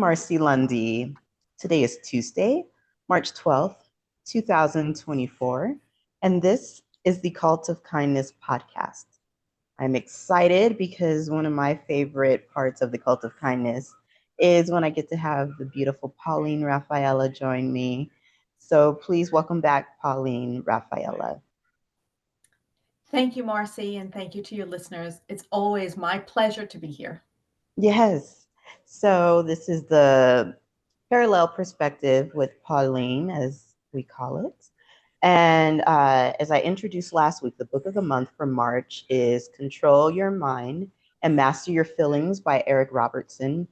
Marcy Lundy. Today is Tuesday, March 12th, 2024, and this is the Cult of Kindness podcast. I'm excited because one of my favorite parts of the Cult of Kindness is when I get to have the beautiful Pauline Raphaela join me. So please welcome back, Pauline Raphaela. Thank you, Marcy, and thank you to your listeners. It's always my pleasure to be here. Yes. So this is the parallel perspective with Pauline, as we call it. And as I introduced last week, the book of the month for March is Control Your Mind and Master Your Feelings by Eric Robertson.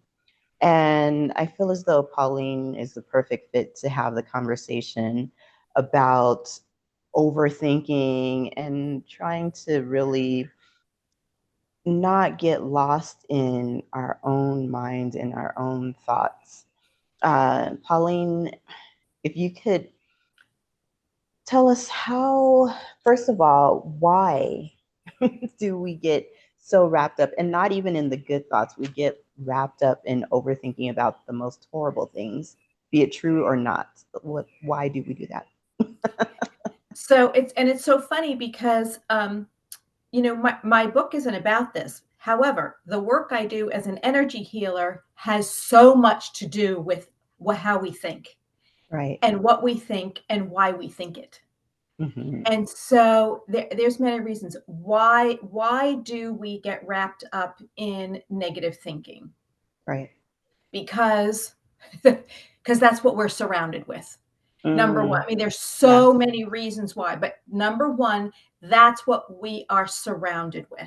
And I feel as though Pauline is the perfect fit to have the conversation about overthinking and trying to really not get lost in our own minds and our own thoughts. Pauline, if you could tell us how, first of all, why do we get so wrapped up, and not even in the good thoughts, we get wrapped up in overthinking about the most horrible things, be it true or not? Why do we do that? So it's so funny because my book isn't about this. However, the work I do as an energy healer has so much to do with how we think Right. and what we think and why we think it. Mm-hmm. And so there's many reasons why do we get wrapped up in negative thinking? Right. Because because that's what we're surrounded with. Number one, Mm, I mean, there's yeah. so many reasons why, but number one, that's what we are surrounded with.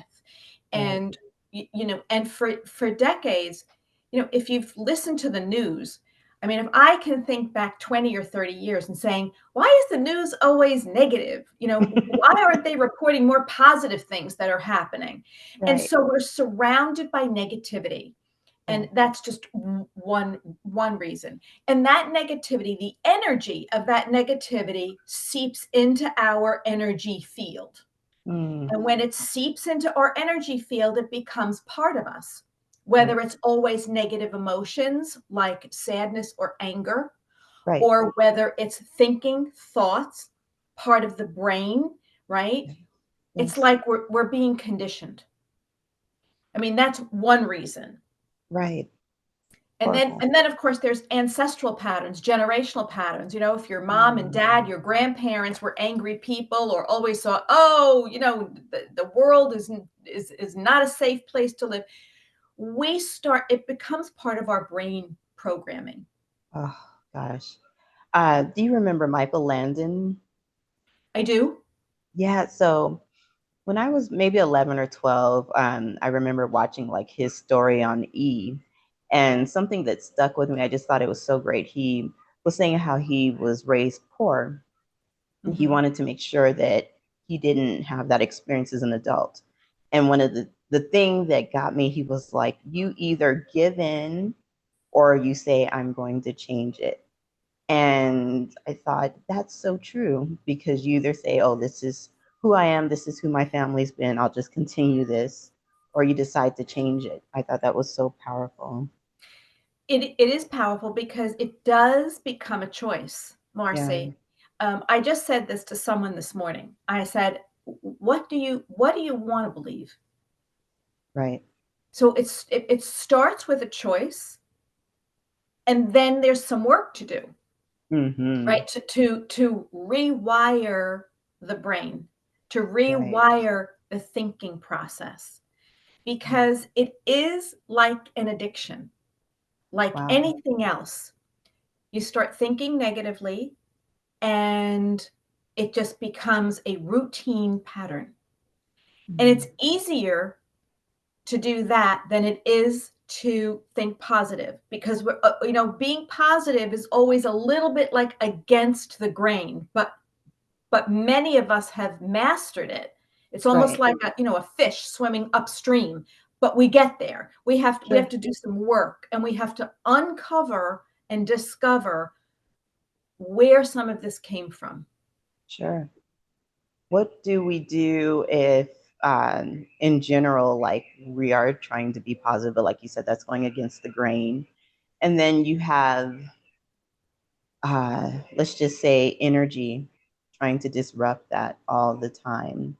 Right. And and for decades, if you've listened to the news, I mean, if I can think back 20 or 30 years and saying, why is the news always negative? Why aren't they reporting more positive things that are happening? And Right. so we're surrounded by negativity. Yeah. And that's just one reason. And that negativity, the energy of that negativity seeps into our energy field. Mm, And when it seeps into our energy field, it becomes part of us, right. whether it's always negative emotions like sadness or anger, Right. or whether it's thinking thoughts, part of the brain, right? It's Yes. like we're being conditioned. I mean, that's one reason. Right. And then, Horrible. and then, of course, there's ancestral patterns, generational patterns. If your mom and Mm, dad, your grandparents were angry people, or always saw, oh, the world is not a safe place to live. It becomes part of our brain programming. oh gosh. Do you remember Michael Landon? I do. Yeah. So when I was maybe 11 or 12, I remember watching like his story on E, and something that stuck with me. I just thought it was so great. He was saying how he was raised poor. He Hmm. wanted to make sure that he didn't have that experience as an adult. And one of the thing that got me, he was like, you either give in or you say, I'm going to change it. And I thought that's so true, because you either say, oh, this is who I am, this is who my family's been, I'll just continue this, or you decide to change it. I thought that was so powerful. It is powerful because it does become a choice, Yeah. Marcy. I just said this to someone this morning. I said, what do you want to believe? Right. So it starts with a choice, and then there's some work to do, Mm-hmm. right? To rewire the brain, to Right. rewire the thinking process, because it is like an addiction, like Wow. anything else. You start thinking negatively, and it just becomes a routine pattern. And Mm. it's easier to do that than it is to think positive, because being positive is always a little bit like against the grain, but many of us have mastered it. It's almost Right. like a fish swimming upstream, but we get there. We have Sure. to do some work, and we have to uncover and discover where some of this came from. Sure. What do we do if, in general, like we are trying to be positive, but like you said, that's going against the grain? And then you have, let's just say, energy trying to disrupt that all the time.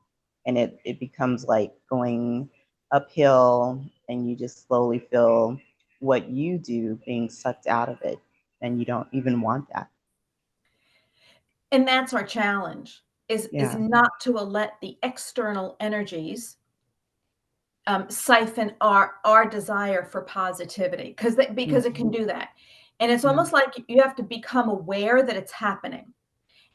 And it becomes like going uphill, and you just slowly feel what you do being sucked out of it. And you don't even want that. And that's our challenge, is Yeah. not to let the external energies siphon our desire for positivity, because it can Mm-hmm. do that. And it's Yeah. almost like you have to become aware that it's happening,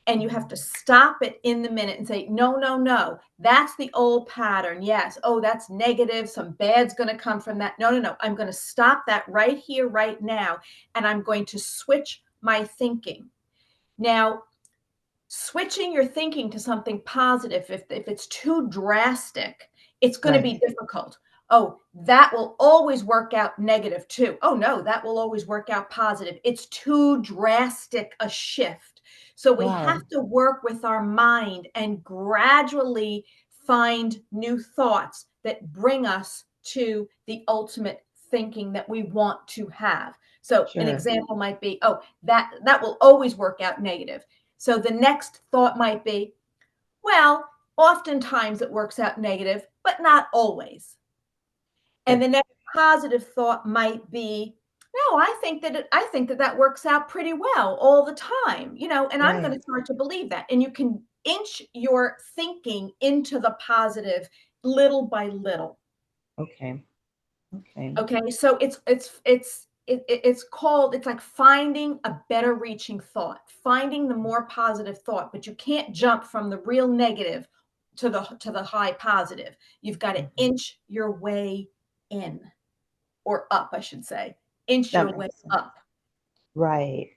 and you have to stop it in the minute and say, no, no, no, that's the old pattern. Yes, oh, that's negative, some bad's going to come from that. No, no, no, I'm going to stop that right here, right now, and I'm going to switch my thinking. Now, switching your thinking to something positive, if it's too drastic, it's going to Right. be difficult. Oh, that will always work out negative too. Oh no, that will always work out positive. It's too drastic a shift. So we have Wow. to work with our mind and gradually find new thoughts that bring us to the ultimate thinking that we want to have. So an Sure. example might be, oh, that will always work out negative. So the next thought might be, well, oftentimes it works out negative, but not always. And Sure. the next positive thought might be, no, I think that that works out pretty well all the time, and I'm going Right. to start to believe that. And you can inch your thinking into the positive little by little. Okay. Okay. Okay, so it's like finding a better reaching thought, finding the more positive thought, but you can't jump from the real negative to the high positive. You've got to Mhm. inch your way in, or up, I should say. Inch That your way makes sense. up. Right.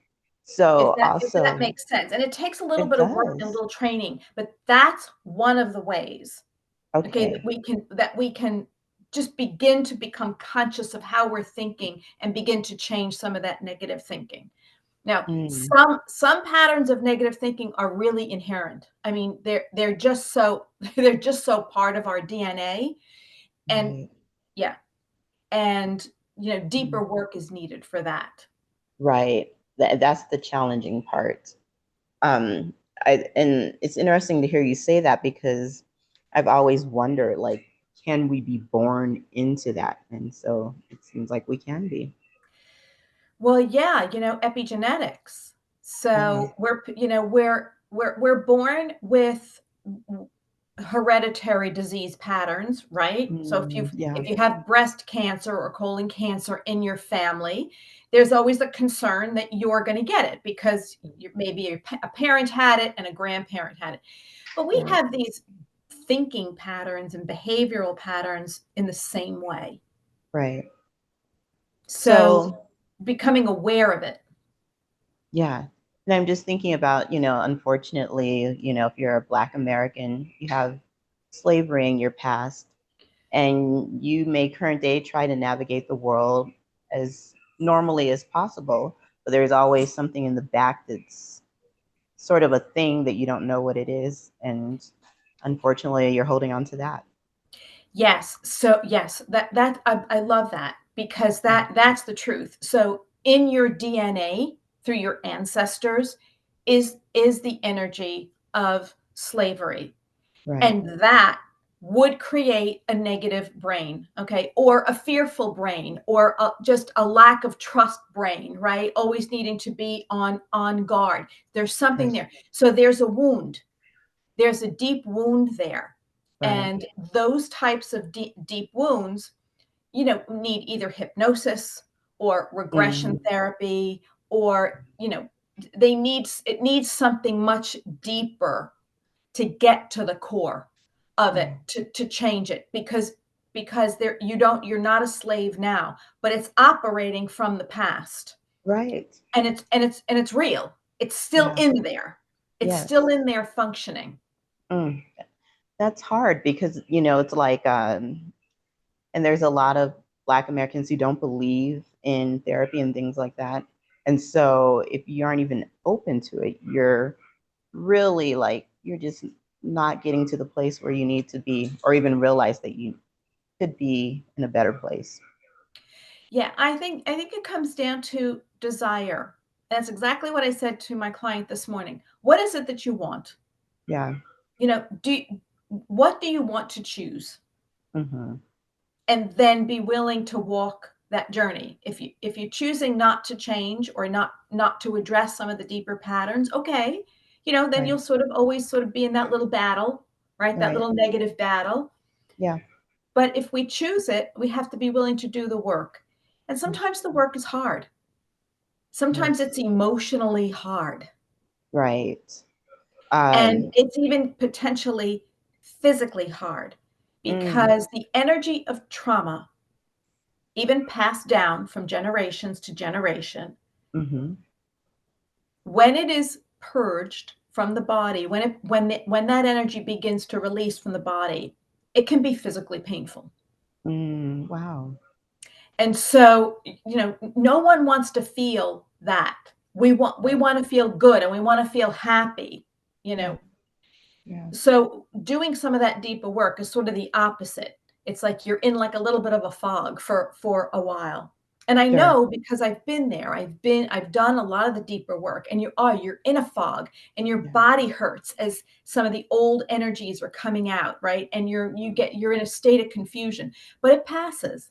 So If that also, makes sense. And it takes a little it bit of work and a does. little training, but that's one of the ways, okay, Okay. that we can just begin to become conscious of how we're thinking and begin to change some of that negative thinking. Now, Mm, some patterns of negative thinking are really inherent. I mean, they're just so they're just so part of our DNA. And right. yeah, and Mm, deeper work is needed for that. right. That's the challenging part. Um, and it's interesting to hear you say that, because I've always wondered, like, can we be born into that? And so it seems like we can be. Well, yeah, epigenetics. Yeah. So we're born with hereditary disease patterns, right? So Yeah. if you have breast cancer or colon cancer in your family, there's always a concern that you're going to get it because maybe a parent had it and a grandparent had it. But we Right. have these thinking patterns and behavioral patterns in the same way. Right. So So becoming aware of it. yeah. And I'm just thinking about, unfortunately, if you're a Black American, you have slavery in your past, and you may current day try to navigate the world as normally as possible, but there's always something in the back that's sort of a thing that you don't know what it is. And unfortunately, you're holding on to that. Yes. So yes, I love that because Mm, that's the truth. So in your DNA through your ancestors is the energy of slavery. right. And that would create a negative brain, okay, or a fearful brain, or just a lack of trust brain, right? Always needing to be on guard. There's something Right. there. So there's a wound. There's a deep wound there. Right. And those types of deep wounds, need either hypnosis or regression Mm, therapy, or, it needs something much deeper to get to the core of it, yeah. to change it, because you're not a slave now, but it's operating from the past. Right. And it's real. It's still Yeah. in there. It's still Yes. in there functioning. Mm. That's hard because, it's like, and there's a lot of Black Americans who don't believe in therapy and things like that. And so if you aren't even open to it, you're really like, you're just not getting to the place where you need to be, or even realize that you could be in a better place. Yeah, I think it comes down to desire. That's exactly what I said to my client this morning. What is it that you want? Yeah. You know, what do you want to choose? Mm-hmm. And then be willing to walk that journey. If you're choosing not to change or not to address some of the deeper patterns, okay, then Right. you'll sort of always sort of be in that little battle, right? That Right. little negative battle. Yeah. But if we choose it, we have to be willing to do the work. And Mm. sometimes the work is hard. Sometimes Yes. it's emotionally hard. Right. And Um, it's even potentially physically hard mm, because the energy of trauma, even passed down from generations to generation, mm-hmm. when it is purged from the body, when that energy begins to release from the body, it can be physically painful. Wow. And so, no one wants to feel that. We Right. want to feel good and we want to feel happy, you Yeah. know. Yeah. So doing some of that deeper work is sort of the opposite. It's like you're in like a little bit of a fog for a while. And I Sure. know because I've been there. I've done a lot of the deeper work, and you're in a fog and your Yeah. body hurts as some of the old energies are coming out, right? And you're in a state of confusion, but it passes.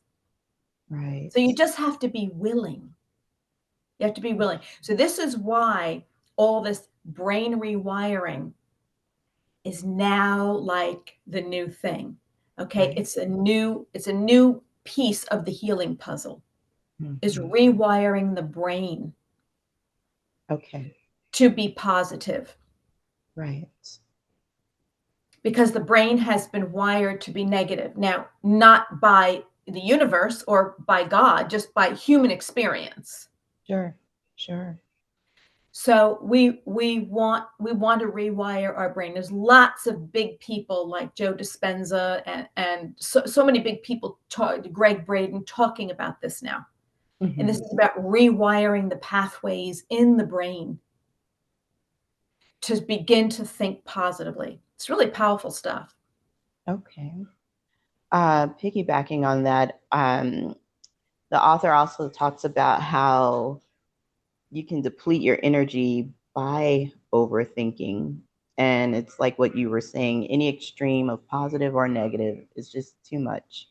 Right. So you just have to be willing. You have to be willing. So this is why all this brain rewiring is now like the new thing. Okay? Right. It's a new piece of the healing puzzle, is Mm-hmm. rewiring the brain Okay. to be positive, Right. because the brain has been wired to be negative. Now, not by the universe or by God, just by human experience. Sure. Sure. So we want to rewire our brain. There's lots of big people like Joe Dispenza and so many big people, Greg Braden, talking about this now. And this Mm-hmm. is about rewiring the pathways in the brain to begin to think positively. It's really powerful stuff. Okay. Piggybacking on that, the author also talks about how you can deplete your energy by overthinking. And it's like what you were saying, any extreme of positive or negative is just too much.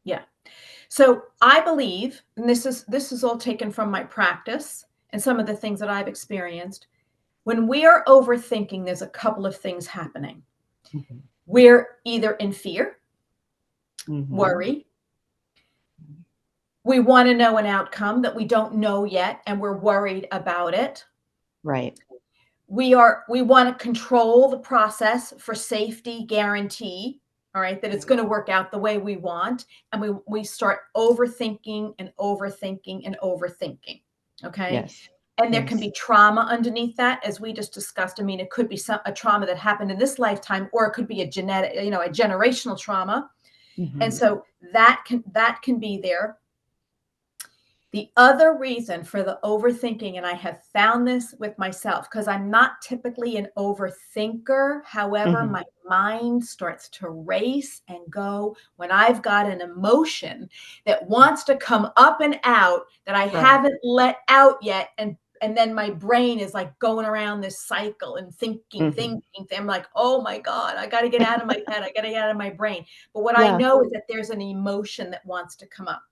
Yeah. So I believe, and this is all taken from my practice and some of the things that I've experienced. When we are overthinking, there's a couple of things happening. Mm-hmm. We're either in fear, Mm-hmm. worry. We want to know an outcome that we don't know yet, and we're worried about it. Right. We want to control the process for safety guarantee, all right, that it's Right. going to work out the way we want, and we start overthinking and overthinking and overthinking. Okay? Yes. And there can Yes. be trauma underneath that, as we just discussed. I mean, it could be a trauma that happened in this lifetime, or it could be a generational trauma. And Mm-hmm. so that can be there. The other reason for the overthinking, and I have found this with myself, because I'm not typically an overthinker. However, Mm-hmm. my mind starts to race and go when I've got an emotion that wants to come up and out that I Right. haven't let out yet. And then my brain is like going around this cycle and thinking, Mm-hmm. thinking. I'm like, oh my God, I got to get out of my head. I got to get out of my brain. But what I Yeah. know is that there's an emotion that wants to come up.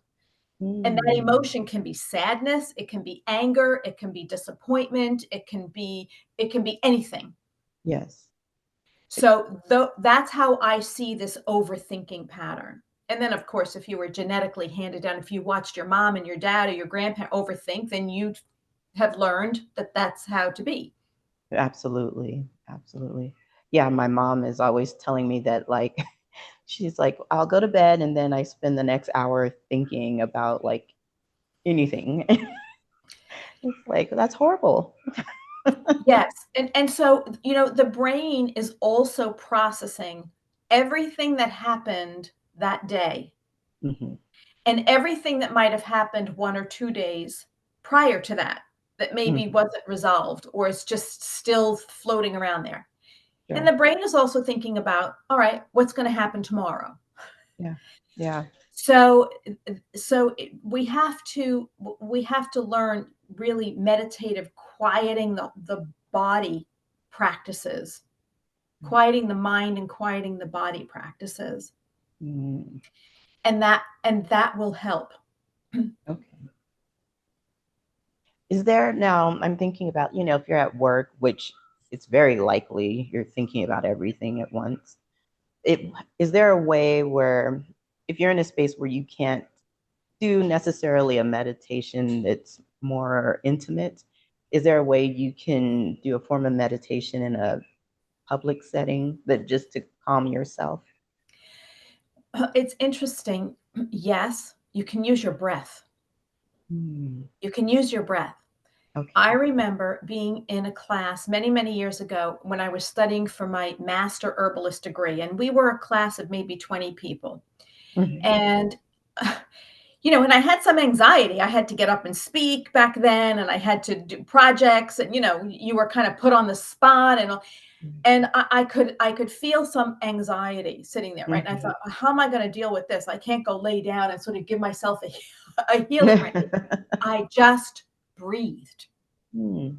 And that Mm. emotion can be sadness, it can be anger, it can be disappointment, it can be anything. Yes. So that's how I see this overthinking pattern. And then, of course, if you were genetically handed down, if you watched your mom and your dad or your grandparent overthink, then you have learned that that's how to be. Absolutely. Absolutely. Yeah, my mom is always telling me that, like, she's like, I'll go to bed and then I spend the next hour thinking about like anything. It's like, that's horrible. Yes. And so, the brain is also processing everything that happened that day, Hmm. and everything that might have happened 1 or 2 days prior to that, that maybe Hmm. wasn't resolved or is just still floating around there. And Sure. the brain is also thinking about, all right, what's going to happen tomorrow? Yeah. Yeah. So, we have to learn really meditative, quieting the body practices, quieting the mind and quieting the body practices, Mm, and that will help. okay. Is there now, I'm thinking about, if you're at work, which it's very likely you're thinking about everything at once. It is there a way where if you're in a space where you can't do necessarily a meditation that's more intimate, is there a way you can do a form of meditation in a public setting that just to calm yourself? It's interesting. Yes, you can use your breath. Hmm. You can use your breath. I Okay. remember being in a class many, many years ago when I was studying for my master herbalist degree, and we were a class of maybe 20 people. Mhm. And, and I had some anxiety. I had to get up and speak back then, and I had to do projects, and, you were kind of put on the spot, and I could feel some anxiety sitting there, right? And I Mhm. thought, how am I going to deal with this? I can't go lay down and sort of give myself a healing remedy. I just breathed. Hmm.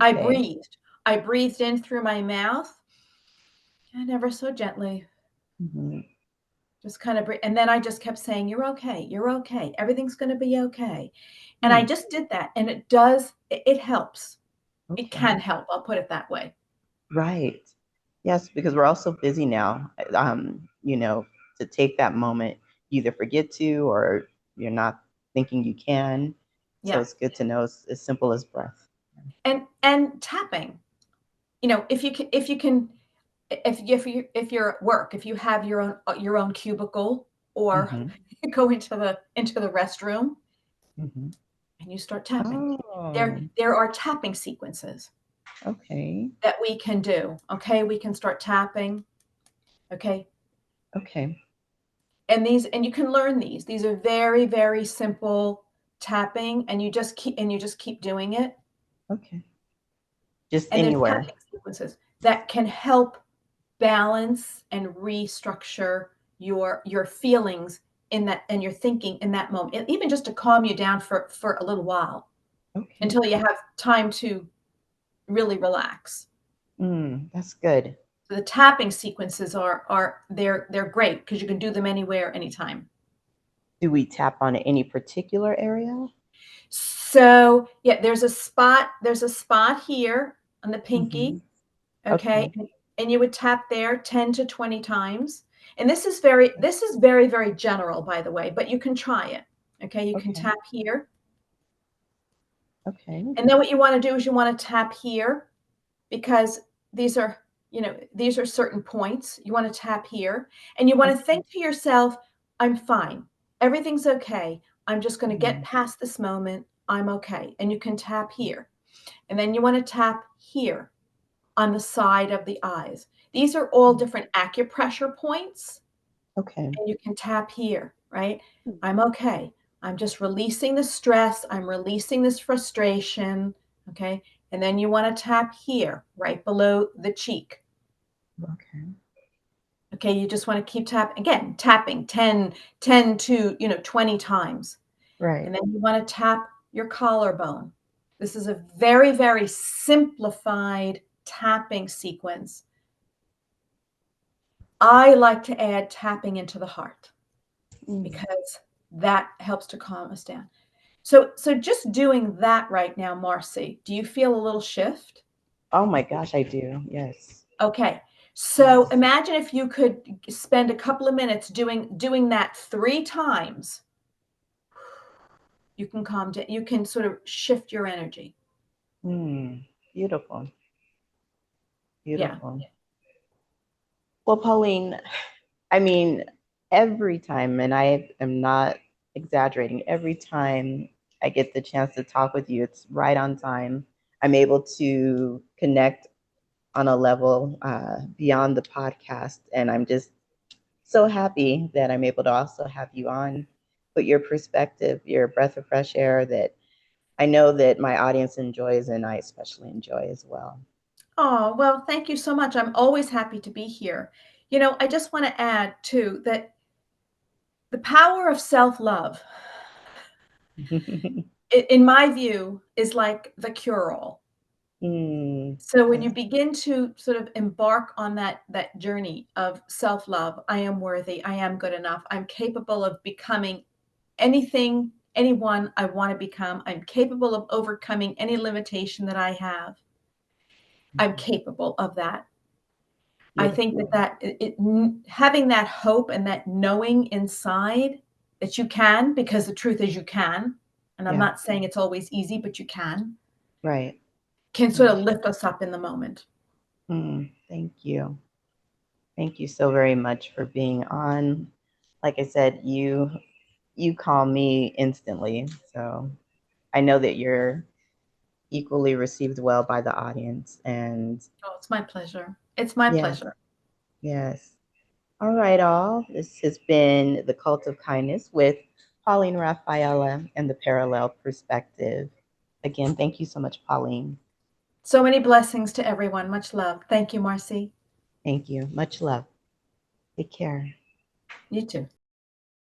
I Okay. breathed. I breathed in through my mouth and ever so gently, Mhm. just kind of breathe. And then I just kept saying, "You're okay. You're okay. Everything's going to be okay." And I Hmm. just did that. And it helps. It can Okay. help. I'll put it that way. Right. Yes, because we're all so busy now. To take that moment, you either forget to or you're not thinking you can. So Yeah. it's good to know it's as simple as breath. And tapping. If you're at work, if you have your own cubicle, or Mm-hmm. go into the restroom Mm-hmm. and you start tapping. There Oh, there are tapping sequences okay. that we can do. Okay, we can start tapping. Okay, Okay. and you can learn these. These are very, very simple tapping, and you just keep doing it. Okay. Just And there's anywhere. tapping sequences that can help balance and restructure your feelings in that and your thinking in that moment, and even just to calm you down for a little while Okay. until you have time to really relax. That's good. So the tapping sequences they're great because you can do them anywhere, anytime. Do we tap on any particular area? So yeah, there's a spot here on the Mm-hmm. pinky. Okay, Okay. and you would tap there 10 to 20 times. And this is very, very general, by the way, but you can try it. Okay, you can Okay. tap here. Okay. And then what you want to do is you want to tap here, because these are certain points. You want to tap here, and you want to Okay. think to yourself, I'm fine. Everything's okay. I'm just going to get Mm-hmm. past this moment. I'm okay. And you can tap here. And then you want to tap here on the side of the eyes. These are all different acupressure points, Okay. and you can tap here, right? I'm okay. I'm just releasing the stress. I'm releasing this frustration. Okay. And then you want to tap here, right below the cheek. Okay. Okay. You just want to keep tapping 10 to 20 times. Right. And then you want to tap your collarbone. This is a very, very simplified tapping sequence. I like to add tapping into the heart Mm. because that helps to calm us down. So just doing that right now, Marcy, do you feel a little shift? Oh my gosh, I do. Yes. Okay. So Yes. imagine if you could spend a couple of minutes doing that 3 times. You can calm down. You can sort of shift your energy. Beautiful. Yeah. Beautiful. Well, Pauline, I mean, every time, and I am not exaggerating, every time I get the chance to talk with you, it's right on time. I'm able to connect on a level beyond the podcast. And I'm just so happy that I'm able to also have you on, put your perspective, your breath of fresh air that I know that my audience enjoys and I especially enjoy as well. Oh, well, thank you so much. I'm always happy to be here. I just want to add too that The power of self-love, in my view, is like the cure-all. So when you Yes. begin to sort of embark on that journey of self-love, I am worthy, I am good enough, I'm capable of becoming anything, anyone I want to become, I'm capable of overcoming any limitation that I have. I'm capable of that. I think Beautiful. having that hope and that knowing inside that you can, because the truth is you can, and I'm Yeah. not saying it's always easy, but you Right. can sort of Right. lift us up in the moment. Thank you. Thank you so very much for being on. Like I said, you calm me instantly. So I know that you're equally received well by the audience. And Oh, it's my pleasure. It's my yes, pleasure. yes. All right, all. This has been The Cult of Kindness with Pauline Raphaela and the Parallel Perspective. Again, thank you so much, Pauline. So many blessings to everyone. Much love. Thank you, Marcy. Thank you. Much love. Take care. You too.